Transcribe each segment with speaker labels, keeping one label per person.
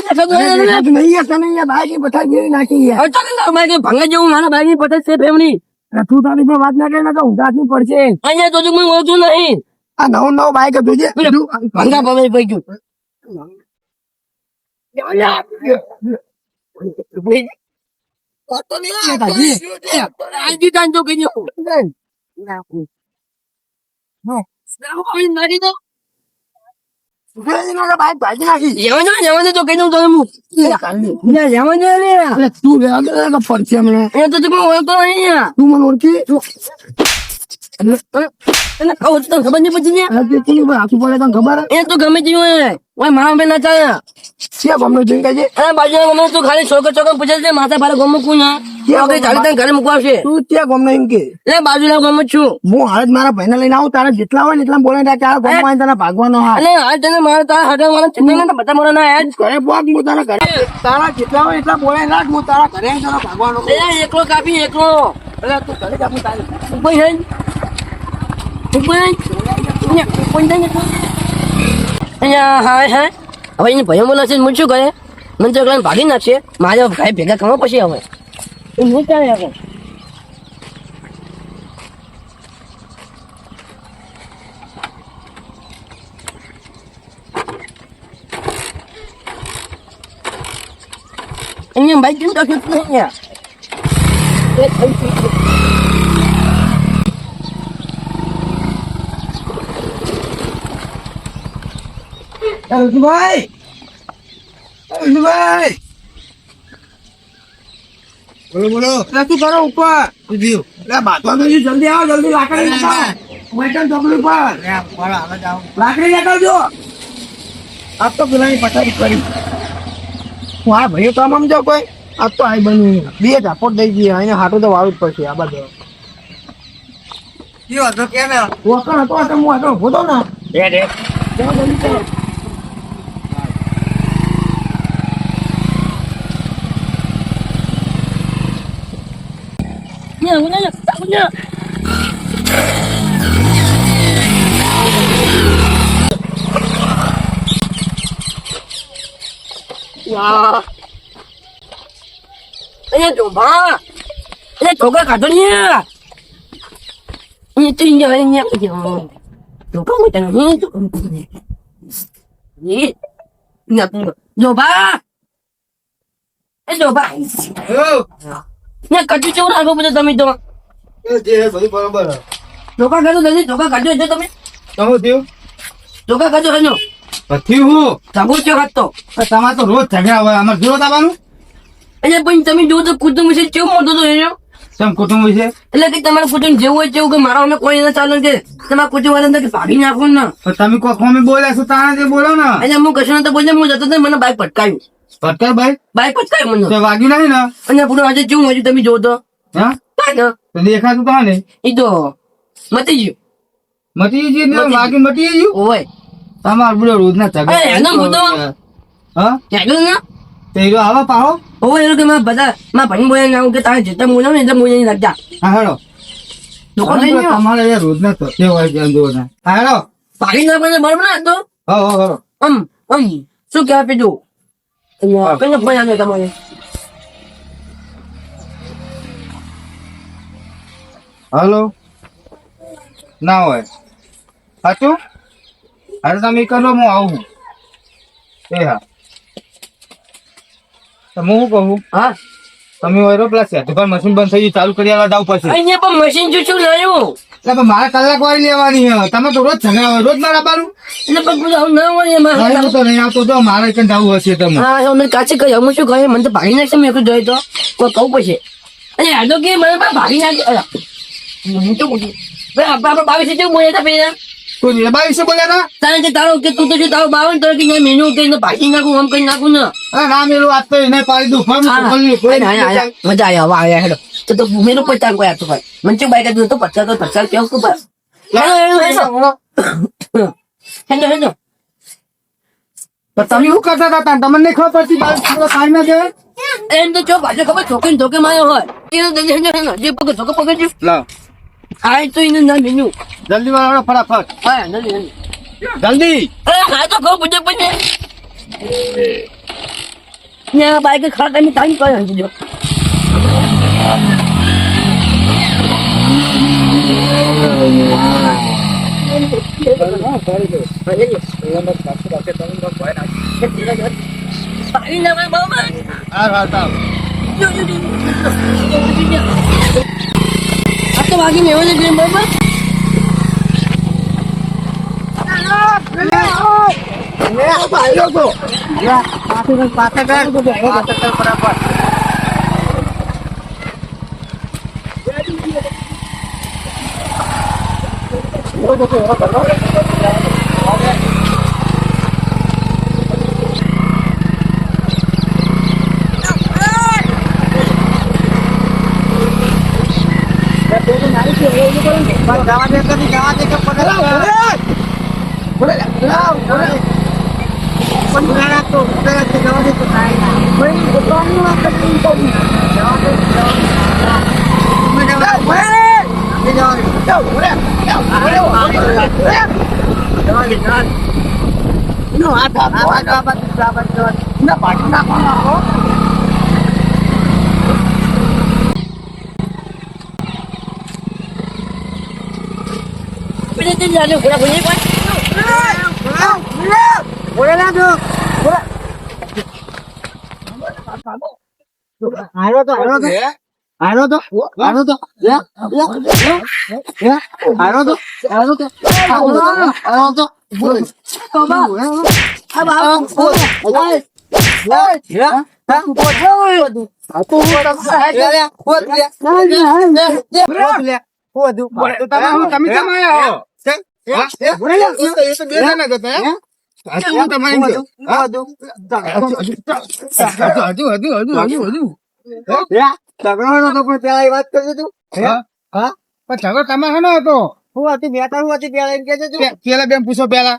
Speaker 1: નહીં બાઈક ની પથારી જેવી નાખી
Speaker 2: ભંગા જેવું મારા બાઈક ની પથારી છે ફેમની
Speaker 1: તું તારી પણ વાત ના કરે ને તો ઊંઘાત ની પડશે
Speaker 2: અહીંયા તો હું ઓળખું નહીં
Speaker 1: આ નવું નવું બાઈક હતું છે
Speaker 2: ભંગા પમે પડી ગયું
Speaker 1: બાઈક ભાજી નાખી
Speaker 2: જવાનું તો કહી દઉં તમે
Speaker 1: તું પડશે હમણાં
Speaker 2: અહીંયા તો તમે ઓળખતો નહીં
Speaker 1: તું મને ઓળખી
Speaker 2: એને કહું તો ખબર નહીં પછી
Speaker 1: હાથું પડે તને ખબર
Speaker 2: એ તો ગમે તેવું હોય મારા બેન ના ચાલે
Speaker 1: છે ગમનો જોઈ કાજે
Speaker 2: બાજુ ગમે તું ખાલી ચોકે ચોકે પૂછે છે માથા ભારે ગમ મૂકું ના ચાલી ઘરે મૂકવા આવશે
Speaker 1: તું ત્યાં ગમનો એમ કે
Speaker 2: એટલે બાજુના ગમ જ છું
Speaker 1: હું હાલ જ મારા ભાઈને લઈને આવું તારા જેટલા હોય ને એટલા બોલે તારા ગમમાં તને ભાગવાનો હા
Speaker 2: એટલે હાલ તને મારે તારા હાથે મારા ચિંતા બધા મારા ના યાદ
Speaker 1: ઘરે પોક હું તારા ઘરે તારા જેટલા હોય એટલા બોલે રાખ હું તારા ઘરે તને ભાગવાનો
Speaker 2: એકલો કાપી એકલો
Speaker 1: એટલે તું ઘરે કાપું તારી
Speaker 2: ઉપર છે અહીંયા હા હા હવે એની ભાઈઓ બોલે છે હું શું કરે મને તો એકલા ભાગી નાખશે મારા ભાઈ ભેગા કરવા પછી હવે એ હું ચાલે હવે અહીંયા બાઈક કેમ કાઢ્યું તું અહીંયા
Speaker 1: ભાઈ બોલો બોલો શું કરો ઉપર બાંધવાનું જલ્દી આવો જલ્દી લાકડી ચોકડી પર લાકડી નીકળજો આજ તો પેલાની પથારી કરી હું આ ભાઈઓ તો આમ સમજો કોઈ આજ તો આ બન્યું બે ઝાપટ દઈ દઈએ એને હાટું તો વાળું જ પડશે આ બાજુ વખણ હતો એટલે હું આગળ ઉભો હતો ને જલ્દી ચાલો
Speaker 2: Coba. Ini coba katanya. Ini tuh ini. Coba mau tanya ini tuh. Ini. Coba. Coba. Ini kacau cuma aku punya temen itu.
Speaker 1: જે બધું બરોબર
Speaker 2: Coba kacau tadi, coba kacau aja temen.
Speaker 1: કહું થયું
Speaker 2: Coba kacau kacau.
Speaker 1: થયું હું
Speaker 2: Cabut cakap tu.
Speaker 1: તમારે તો રોજ ઝઘડા હોય અમારે જોર આવવાનું
Speaker 2: Ini pun temen dua tu kutu mesti cuma tu tu ya.
Speaker 1: કેમ કુટુંબ વિશે
Speaker 2: એટલે કે તમારે કુટુંબ જેવું હોય તેવું કે મારા અમે કોઈ ના ચાલે કે તમારા કુટુંબ વાળા કે ભાગી નાખો ને
Speaker 1: તો તમે કોઈ ખોમી બોલ્યા છો તાણે જે બોલો ને
Speaker 2: એટલે હું કશું તો બોલે હું જતો તો મને બાઈક પટકાયું
Speaker 1: પટકાર ભાઈ
Speaker 2: બાઈક પટકાયું મને
Speaker 1: તે વાગ્યું નહીં ને
Speaker 2: અને પૂરું આજે જેવું હજુ તમે જોવો તો
Speaker 1: હા
Speaker 2: ના
Speaker 1: તો દેખાતું તો ને
Speaker 2: એ તો મતી ગયું
Speaker 1: મટી ગયું ને વાગ્યું મટી ગયું
Speaker 2: ઓય
Speaker 1: તમાર બુડો રોજ ના ઝઘડા
Speaker 2: એનો મુદ્દો
Speaker 1: હા
Speaker 2: ક્યાં ના
Speaker 1: તે હીરો આવા પાહો
Speaker 2: ઓય એ કે માં બધા માં ભાઈ બોલે ના કે તારે જેતા મોજો ને એટલે મોજો નહીં લાગતા
Speaker 1: હા હેડો
Speaker 2: લોકો લઈ લ્યો
Speaker 1: તમારે એ રોજ ના તો હોય કે અંદો ના હા હેડો
Speaker 2: ભાગી ના પણ બરાબર ના તો
Speaker 1: હો હેડો
Speaker 2: શું કહેવા પીધું કઈ ફોન આવ્યો તમારે
Speaker 1: હાલો ના હોય સાચું અરે તમે કરો હું આવું એ હા તો હું શું કહું
Speaker 2: હા
Speaker 1: તમે હોય પેલા સેટ પર મશીન બંધ થઈ ગયું ચાલુ કરી આવવા જાવ પછી
Speaker 2: અહીંયા પણ મશીન શું લાવ્યું
Speaker 1: એટલે પણ મારે કલાક વાળી લેવાની છે તમે તો રોજ ઝઘડા હોય રોજ મારા બારું
Speaker 2: એટલે પણ પૂછો ના હોય એમાં
Speaker 1: હું તો નહીં આવતો જો મારે કઈ જવું હશે તમે
Speaker 2: હા અમે કાચે કહી હું શું કહે મને તો ભાગી નાખશે મેં જોઈ તો કોઈ કહું પછી અને આ તો કે મને પણ ભાગી નાખે હું તો પૂછું ભાઈ આપણે 22 જેવું બોલ્યા હતા પેલા
Speaker 1: કોઈ નિર્ભા વિશે બોલ્યા હતા
Speaker 2: તારે કે તારો કે તું તો જો તારો 52 તો કે મેનુ કે ભાગી નાખું આમ કરી નાખું ને
Speaker 1: અરે ના મેલું આજ તો એને પાડી દઉં ફોન
Speaker 2: મજા આવ્યા વાહ આવ્યા હેડો તો મેનુ કોઈ તાર કોઈ આતું ભાઈ મને ચું બાઈક હતું તો 50 તો 50 કેવું તું બસ હેડો
Speaker 1: તો તમે શું કરતા હતા તમને નહીં ખબર પડતી બાર ખાઈ ના જાય
Speaker 2: એમ તો જો ભાજે ખબર છોકરી ધોકે માર્યો હોય જે પગ ધોકે પકડજો
Speaker 1: લાવ
Speaker 2: આ તો એને ના મેનુ
Speaker 1: જલ્દી વાળો ફટાફટ
Speaker 2: હા જલ્દી
Speaker 1: જલ્દી
Speaker 2: અરે હા તો કહું પૂછે ને બાઈક ખરા કરીને ટાઈમ કરે હંજી પાણી ના ભાઈ બાબા આ તો વાગી ને એવો જ ગેમ બાબા
Speaker 1: પેલા બેન પૂછો પેલા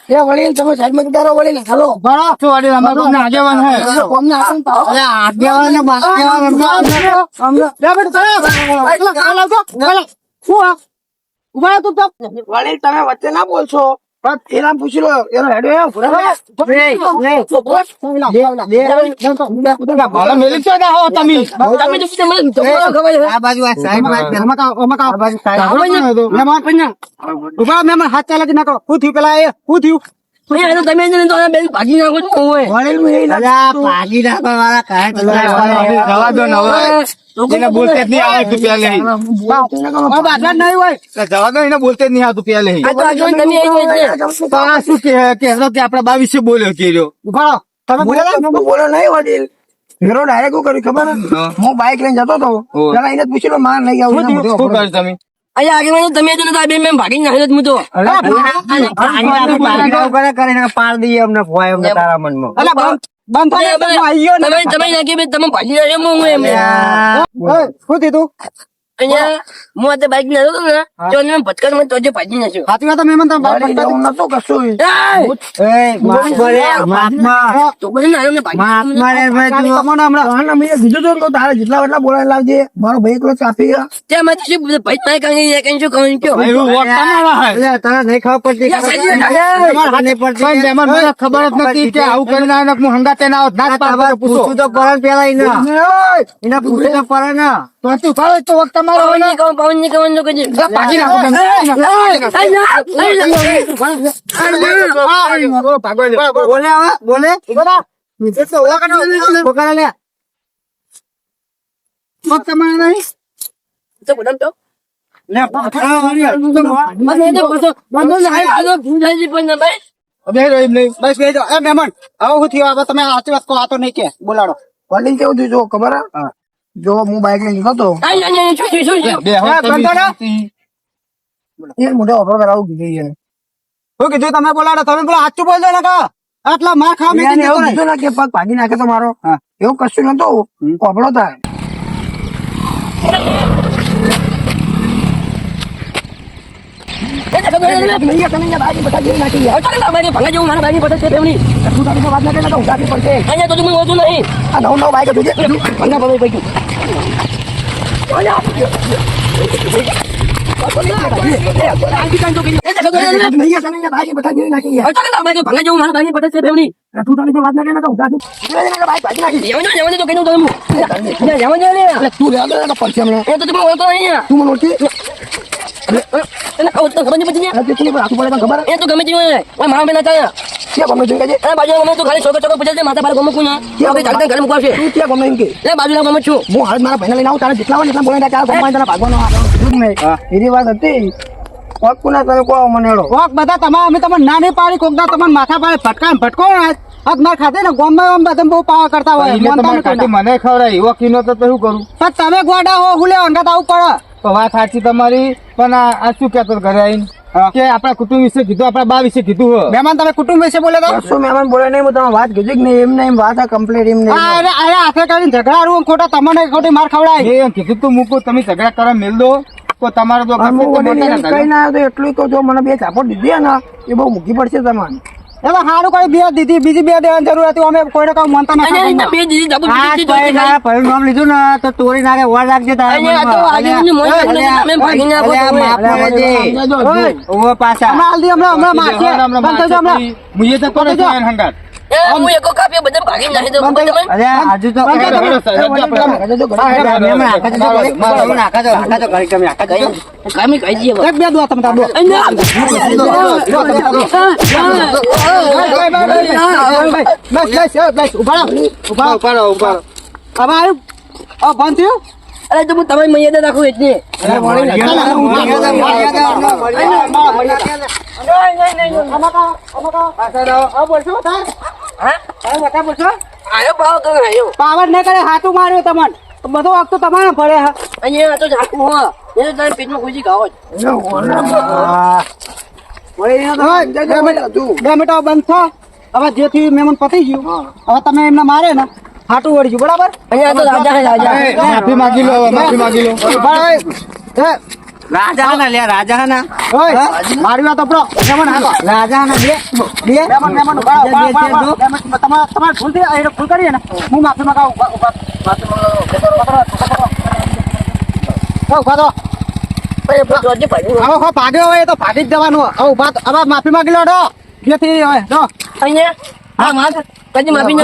Speaker 1: વડીલ તમે સાઈડ માં ઉતારો વડીલ હાલો બરાબર છો વડીલ અમાર તમને આગેવાન હે અમને અરે આગેવાન ને વડીલ તમે વચ્ચે ના બોલશો પણ એના પૂછી લો એનો હેડો હાથ ચાલે નાખો શું થયું પેલા એ શું થયું તમે ભાગી નાખો ભાગી નાખવા વાળા બોલતે જ નહીં આવે તું પેલે નહીં હોય જવા દો એને બોલતે જ નહીં આવતું પેલે શું કે આપડા 22 બોલ્યો કે તમે બોલો નહીં વડીલ હીરો ડાયરેક્ટ શું કર્યું ખબર છે? હું બાઇક લઈને જતો હતો પેલા એને જ પૂછી લો માર નહીં આવું એના બધું
Speaker 3: શું કર્યું તમે?
Speaker 2: અહીંયા આગળ તમે જો નતા બે મેં ભાગીને નાખ્યો જ હું તો
Speaker 3: પાર દઈએ અમને ભોય અમને તારા મનમાં.
Speaker 1: બંધ થઈ ગયો ને
Speaker 2: તમે નાખી બે તમે ભાગી નાખ્યો હું એમ
Speaker 1: શું થયું
Speaker 2: અહીંયા હું આજે બાઈક ને હતો ને તો એને ભટકાર માં તો જે ભાગી નાખ્યો
Speaker 1: સાચી વાત મેમન તમે એવું નતું કશું
Speaker 2: તો પછી નાખ્યો ને ભાગી
Speaker 1: તમને હમણાં મેં કીધું હતું ને તારે જેટલા એટલા બોલાવી લાવજે મારો ભાઈ એકલો કાપી ગયા
Speaker 2: ત્યાં મેં શું ભાઈ તારે કઈ શું કહું કયો
Speaker 3: તને નહીં ખબર પડતી ખબર જ નથી કે આવું કરીને આવ્યો ને હું હંગાતે ના આવત. ના જ પાડતો પૂછું તો પરન પેલા એના પૂછે તો પરન તો તું ખાવ તો વખત તમારો
Speaker 2: પવન ની કહું તો કજી
Speaker 1: ભાગી નાખો
Speaker 3: બોલે હવે બોલે પકડા લે વખત તમારે નહીં
Speaker 2: તો બોલમ તો
Speaker 3: લે પકડા
Speaker 2: મને તો બંધો નહીં આલો ભૂલાજી પણ ના ભાઈ
Speaker 3: બસ બે જાઓ. એ મહેમાન આવો શું થયું હવે તમે આચી વાત કહો આ તો નહીં કે બોલાડો
Speaker 1: વડીલ કેવું થયું જો ખબર હે? જો હું બાઇક લઈને જતો હતો
Speaker 2: આઈ શું
Speaker 1: એ મોઢે ઓફર કરાવું કીધું એને.
Speaker 3: શું કીધું તમે બોલાડો તમે બોલો સાચું બોલજો ને કા આટલા માર ખાવા
Speaker 1: મેં એને
Speaker 3: મેં
Speaker 1: એવું કીધું ને કે પગ ભાગી નાખે તો મારો
Speaker 3: હા.
Speaker 1: એવું કશું નતું કોપડો થાય
Speaker 2: અહીંયા તો તું ઓછું નહીં
Speaker 1: આ નવું નવું બાઇક હતું જે.
Speaker 2: ભંગા ભલે પૈકી બાજુ
Speaker 1: હું હાલ મારા ભાઈને લઈને આવું તારે જેટલા હોય એટલા બોલાવી નાખે. આ ગોમાં તને ભાગવાનો દૂધ નહીં એની વાત હતી પગ કોના તમે કહો મને હેડો.
Speaker 3: કોક બધા તમારે અમે તમને ના નહીં પાડી કોક દા તમારે માથા પાડે ફટકા ફટકો હાથ માર ખાતે ને ગોમમાં બધા બહુ પાવા કરતા હોય મને ખવડાય એવો કિનો તો શું કરું પણ તમે ગોડા હો હુલે અંગત આવું પડે વાત સાચી તમારી પણ આ શું કેતો ઘરે આવીને કે આપણા કુટુંબ વિશે કીધું આપણા બા વિશે કીધું મહેમાન તમે કુટુંબ વિશે બોલે તો
Speaker 1: કશું મહેમાન બોલે નહીં હું તમે વાત કીધી કે નહીં એમ નહીં વાત આ કમ્પ્લીટ એમ નહીં
Speaker 3: અરે હાથે કરીને ઝઘડા રૂ ખોટા તમને ખોટી માર ખવડાય એમ કીધું તું મૂકો તમે ઝઘડા કરવા મેલ દો તો તમારો તો
Speaker 1: હું વડીલ એમ કઈ ના આવ્યો તો એટલું કહું જો મને બે ચાપડ દીધી ને એ બહુ મૂકી પડશે તમારે
Speaker 3: એટલે સારું કોઈ બે દીધી બીજી બે દેવાની જરૂર હતી અમે કોઈને કઈ માનતા નથી નામ લીધું ને તો તોરી નાખે વાર રાખજે પાછા હજુ તો એક બે દો તમે બંધ થયું
Speaker 2: અરે તો હું તમારી મર્યાદા રાખું એટલે આયો ભાવ તો આયો
Speaker 3: પાવર ન કરે હાથું માર્યો તમને બધો વખત તો તમારે પડે
Speaker 2: અહીંયા તો ઝાકું હો એને તારે પેટમાં ખુશી ખાવો જ
Speaker 3: 2 મિનિટ બંધ થો હવે જેથી મહેમાન પતી ગયું હવે તમે એમને મારે ને હાટું વળી ગયું બરાબર
Speaker 2: અહીંયા તો રાજા હે રાજા
Speaker 3: માફી માંગી લો માફી માંગી લો રાજા ના લે રાજા ના મારી વાત આપણો રાજા ના બે તમારે ભૂલ થઈ ભૂલ કરીએ ને હું માફી માંગાવું ભાગ્યો હોય તો ભાગી જ જવાનું હવે માફી માંગી લો જેથી
Speaker 2: અહીંયા હા માર કદી માફી ન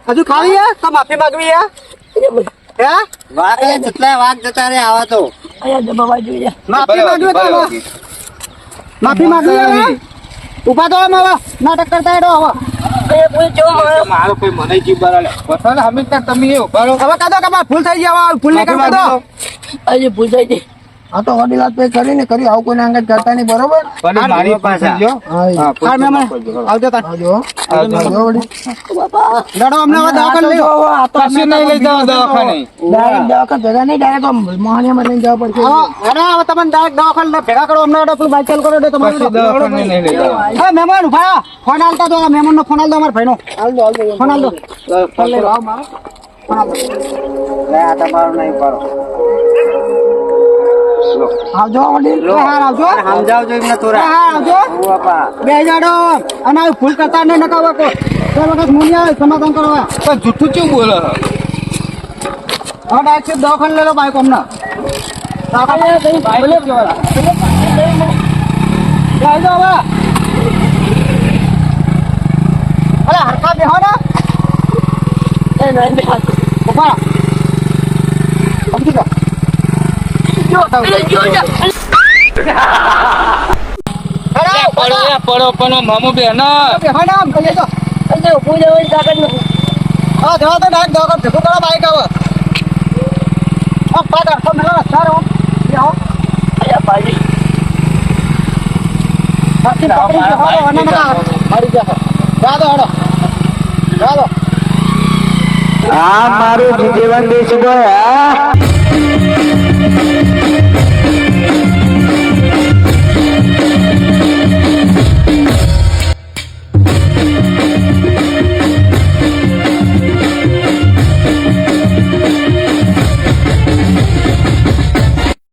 Speaker 3: હજુ ખાવી તો માફી માંગવી માફી માંગવી ઉભા તો નાટક કરતા મારો કોઈ મને જીવ બરાબર હંમેશા તમે ઉભા હવે કાદો કે ભૂલ થઈ ગયા ભૂલ નહીં કરતો
Speaker 2: આજે ભૂલ થઈ ગઈ
Speaker 1: આ તો વડીલ હાથ પે કરીને કરી આવું કોઈને અંગત કરતા નહીં બરોબર
Speaker 3: મારી પાસે હા મહેમાન આવજો તાર
Speaker 1: આવજો આવજો વડીલ
Speaker 3: લડો અમને હવે દવાખાને લઈ જાઓ.
Speaker 1: કશું નહીં લઈ જાઓ દવાખાને દવાખાને ભેગા નહીં ડાયરેક્ટ મોહનિયામાં લઈને જવા પડશે
Speaker 3: અરે હવે તમે ડાયરેક્ટ દવાખાને ભેગા કરો અમને પેલું બાઈક ચાલુ કરો એટલે તમારે
Speaker 1: દવાખાને નહીં લઈ જાઓ
Speaker 3: હા મહેમાન ઉભા ફોન આલતા દો મહેમાન નો ફોન આલ દો અમારા ભાઈ નો ફોન આલ દો ફોન લઈ આવો મારો ફોન આલ દો લે આ તમારો નહીં પાડો
Speaker 1: આવજો વડીલ
Speaker 3: હા આવજો
Speaker 1: સમજાવજો એમને થોડા
Speaker 3: હા આવજો બે જાડો અને આ ભૂલ કરતા નહીં નકાવા કો તો વખત મુનિયા સમાધાન કરવા
Speaker 1: પણ જૂઠું કેવું બોલો
Speaker 3: હવે ડાયરેક્ટ દવાખાને લઈ લો બાઈક અમને દવાખાને લઈ ભાઈ લે જોવા આવજો હવે અરે હરખા બેહો ને ઉભા સમજી જાઓ
Speaker 1: પડો પણ મામુ બેન
Speaker 3: બેહો ને આમ કરી દો
Speaker 2: ઉભું જવાની તાકાત નથી.
Speaker 3: હા જવા તો ડાયરેક્ટ દવાખાને ભેગું કરો બાઈક આવે પાછળ અડધો મેળો સારો બેહો
Speaker 2: અલ્યા ભાઈ
Speaker 3: બાકી પકડી બેહો અને નકા મારી જાઓ જાદો હડો જાદો
Speaker 1: આ મારું જીવન દેશ ગયો